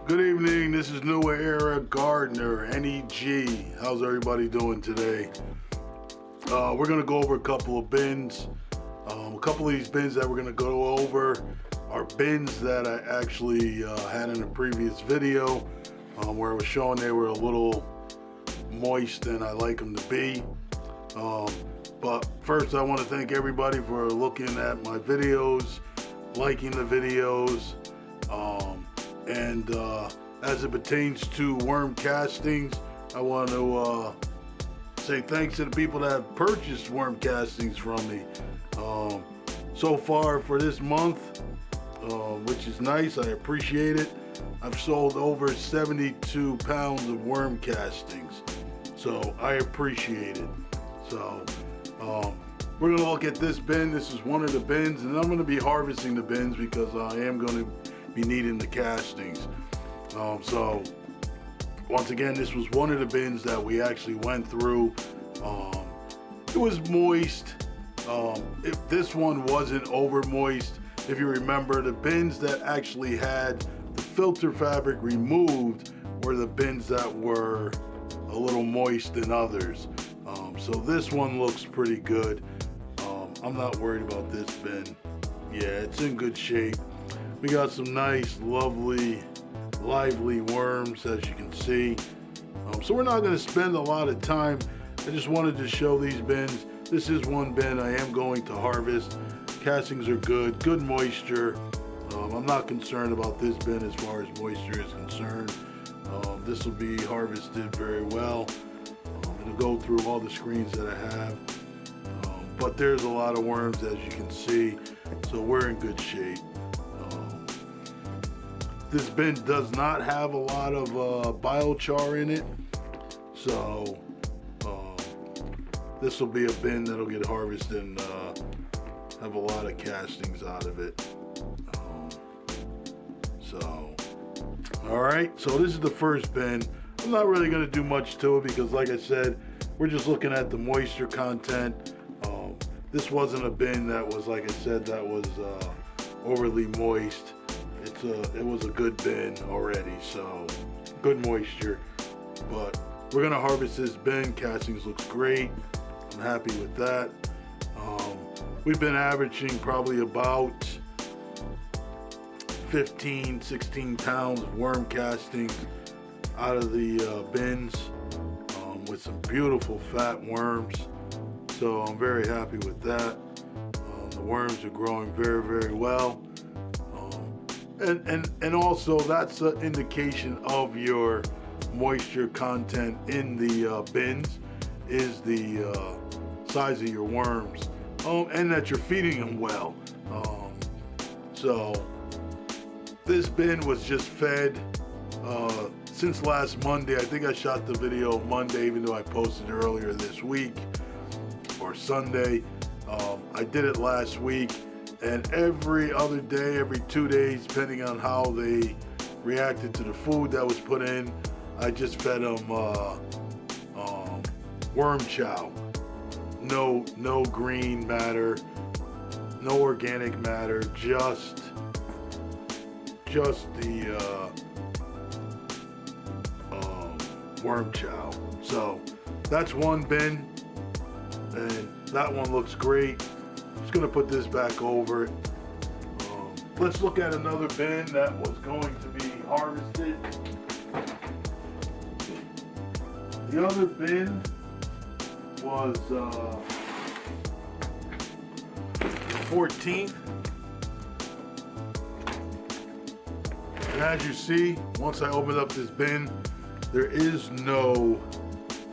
Good evening, this is New Era Gardener, NEG. How's everybody doing today? We're going to go over a couple of bins. A couple of these bins that we're going to go over are bins that I actually had in a previous video where I was showing they were a little moist than I like them to be. But first I want to thank everybody for looking at my videos, liking the videos, and as it pertains to worm castings, I want to say thanks to the people that have purchased worm castings from me. So far for this month, which is nice, I appreciate it, I've sold over 72 pounds of worm castings, so I appreciate it. So we're going to look at this bin. This is one of the bins, and I'm going to be harvesting the bins because I am going to be needing the castings. So once again, this was one of the bins that we actually went through. It was moist. If this one wasn't over moist, if you remember, the bins that actually had the filter fabric removed were the bins that were a little moist than others. So this one looks pretty good. I'm not worried about this bin. Yeah, it's in good shape. We got some nice, lovely, lively worms, as you can see. So we're not going to spend a lot of time. I just wanted to show these bins. This is one bin I am going to harvest. Castings are good moisture. I'm not concerned about this bin as far as moisture is concerned. This will be harvested very well. It'll go through all the screens that I have. But there's a lot of worms, as you can see, so we're in good shape. This bin does not have a lot of biochar in it, so this will be a bin that'll get harvested and have a lot of castings out of it. All right, so this is the first bin. I'm not really going to do much to it because, like I said, we're just looking at the moisture content. This wasn't a bin that was, like I said, that was overly moist. It was a good bin already, so good moisture. But we're gonna harvest this bin. Castings looks great. I'm happy with that. We've been averaging probably about 15, 16 pounds of worm castings out of the bins with some beautiful fat worms. So I'm very happy with that. The worms are growing very, very well. And also that's an indication of your moisture content in the bins is the size of your worms, and that you're feeding them well. So this bin was just fed since last Monday. I think I shot the video Monday, even though I posted earlier this week, or Sunday. I did it last week, and every other day, every 2 days, depending on how they reacted to the food that was put in, I just fed them worm chow. No green matter, no organic matter, just the worm chow. So that's one bin, and that one looks great. Just gonna put this back over it. Let's look at another bin that was going to be harvested. The other bin was 14th. And as you see, once I open up this bin, there is no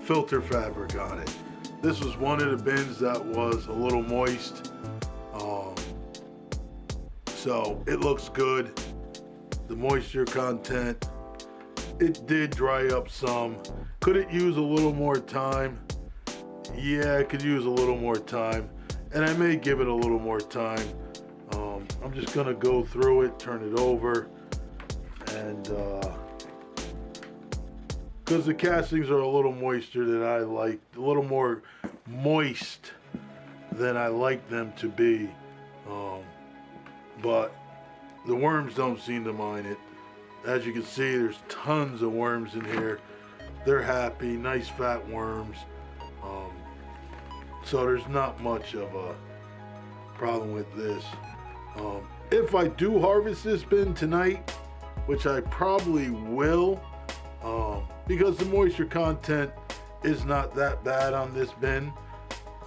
filter fabric on it. This was one of the bins that was a little moist. So it looks good. The moisture content, it did dry up some. Could it use a little more time? Yeah, it could use a little more time. And I may give it a little more time. I'm just gonna go through it, turn it over, and because the castings are a little moister than I like, a little more moist than I like them to be. But the worms don't seem to mind it. As you can see, there's tons of worms in here. They're happy, nice fat worms. So there's not much of a problem with this. If I do harvest this bin tonight, which I probably will, because the moisture content is not that bad on this bin.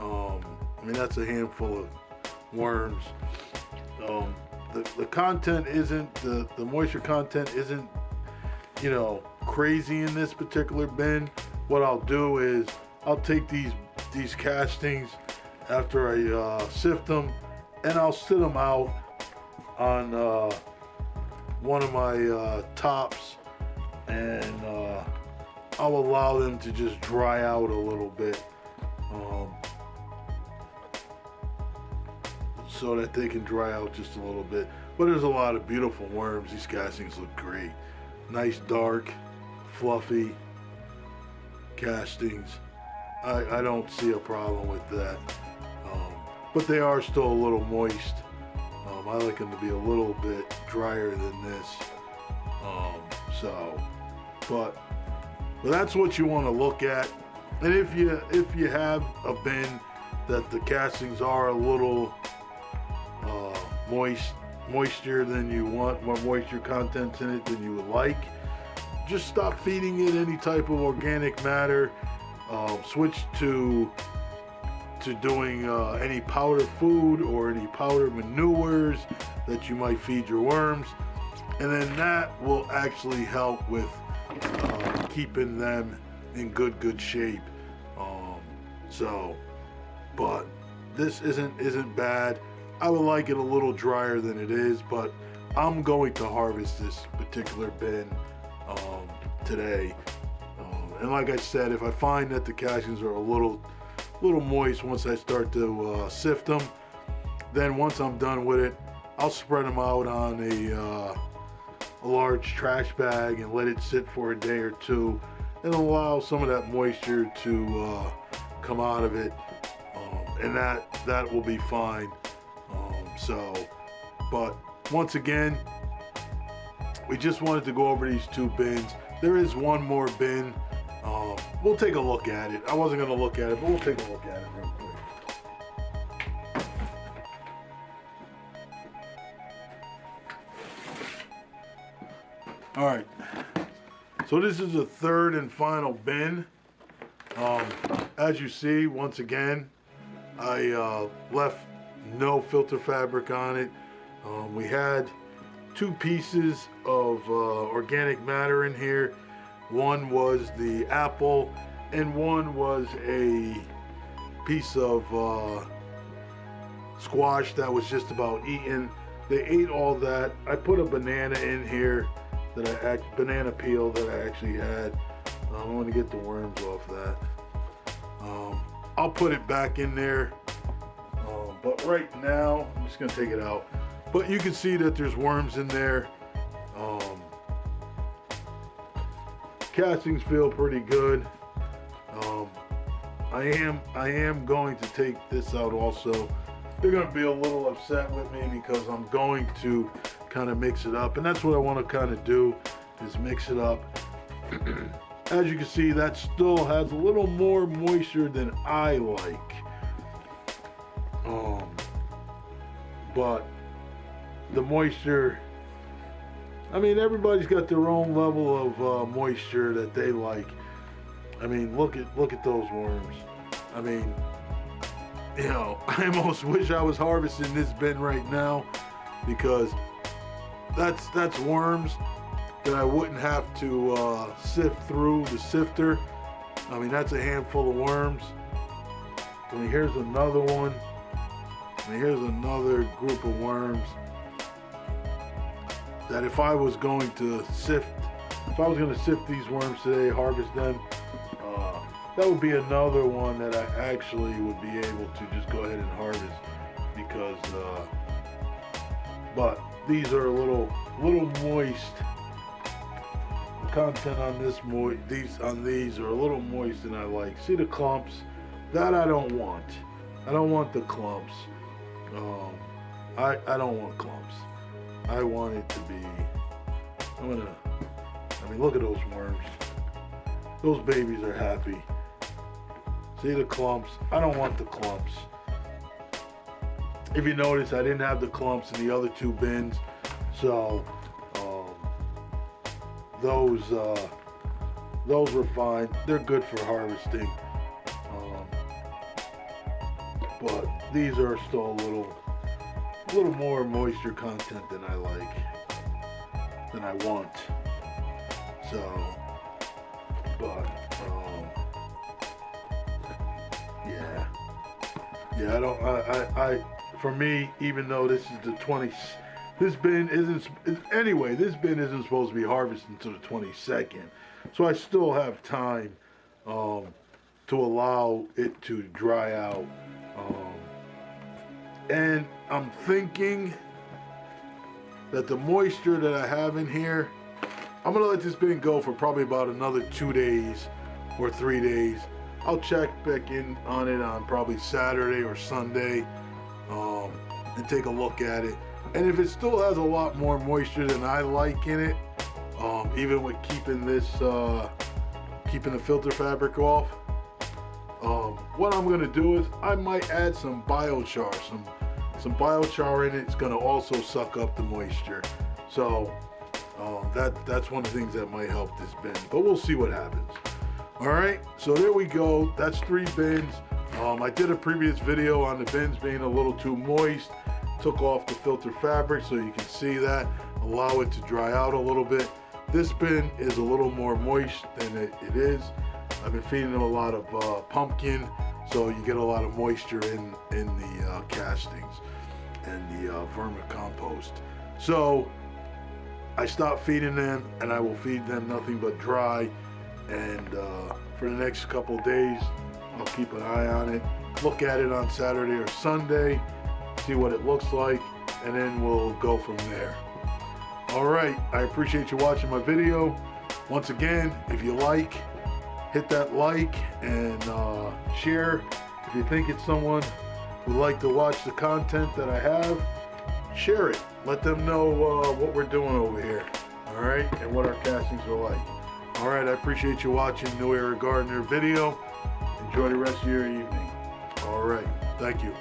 I mean, that's a handful of worms. The content isn't, the moisture content isn't, you know, crazy in this particular bin. What I'll do is I'll take these castings after I sift them, and I'll sit them out on one of my tops, and I'll allow them to just dry out a little bit, so that they can dry out just a little bit. But there's a lot of beautiful worms. These castings look great. Nice, dark, fluffy castings. I don't see a problem with that. But they are still a little moist. I like them to be a little bit drier than this. But that's what you want to look at. And if you have a bin that the castings are a little moisture than you want, more moisture content in it than you would like, just stop feeding it any type of organic matter. Switch to doing any powder food or any powder manures that you might feed your worms, and then that will actually help with keeping them in good shape. But this isn't bad. I would like it a little drier than it is, but I'm going to harvest this particular bin today. And like I said, if I find that the castings are a little moist once I start to sift them, then once I'm done with it, I'll spread them out on a large trash bag and let it sit for a day or two, and allow some of that moisture to come out of it, and that will be fine. But once again, we just wanted to go over these two bins. There is one more bin. We'll take a look at it. I wasn't going to look at it, but we'll take a look at it real quick. All right. So this is the third and final bin. As you see, once again, I left no filter fabric on it. We had two pieces of organic matter in here. One was the apple, and one was a piece of squash that was just about eaten. They ate all that. I put a banana in here, banana peel that I actually had. I want to get the worms off that. I'll put it back in there, but right now I'm just gonna take it out. But you can see that there's worms in there. Castings feel pretty good. I am going to take this out also. They're going to be a little upset with me because I'm going to kind of mix it up, and that's what I want to kind of do, is mix it up. As you can see, that still has a little more moisture than I like. But the moisture, I mean, everybody's got their own level of moisture that they like. I mean, look at those worms. I mean, you know, I almost wish I was harvesting this bin right now, because that's worms that I wouldn't have to sift through the sifter. I mean, that's a handful of worms. I mean, here's another one. I mean, here's another group of worms that if I was going to sift these worms today, harvest them, that would be another one that I actually would be able to just go ahead and harvest, because but these are a little moist. The content on these are a little moist than I like. See the clumps? That I don't want. I don't want the clumps. I don't want clumps. I want it to be, I'm gonna mean, look at those worms. Those babies are happy. See the clumps? I don't want the clumps. If you notice, I didn't have the clumps in the other two bins, so those were fine. They're good for harvesting, but these are still a little more moisture content than I want. So, but yeah. For me, even though this is the 20, this bin isn't supposed to be harvested until the 22nd. So I still have time to allow it to dry out. And I'm thinking that the moisture that I have in here, I'm gonna let this bin go for probably about another 2 days or 3 days. I'll check back in on it on probably Saturday or Sunday and take a look at it. And if it still has a lot more moisture than I like in it, even with keeping keeping the filter fabric off, what I'm gonna do is I might add some biochar, some biochar in it. It's gonna also suck up the moisture. So that's one of the things that might help this bin, but we'll see what happens. All right, so there we go. That's 3 bins. I did a previous video on the bins being a little too moist. Took off the filter fabric so you can see that. Allow it to dry out a little bit. This bin is a little more moist than it is. I've been feeding them a lot of pumpkin, so you get a lot of moisture in the castings and the vermicompost. So I stopped feeding them, and I will feed them nothing but dry. And for the next couple of days, I'll keep an eye on it, look at it on Saturday or Sunday, see what it looks like, and then we'll go from there. All right, I appreciate you watching my video. Once again, if you like, hit that like and share. If you think it's someone who'd like to watch the content that I have, share it. Let them know what we're doing over here, all right, and what our castings are like. All right, I appreciate you watching New Era Gardener video. Enjoy the rest of your evening. All right, thank you.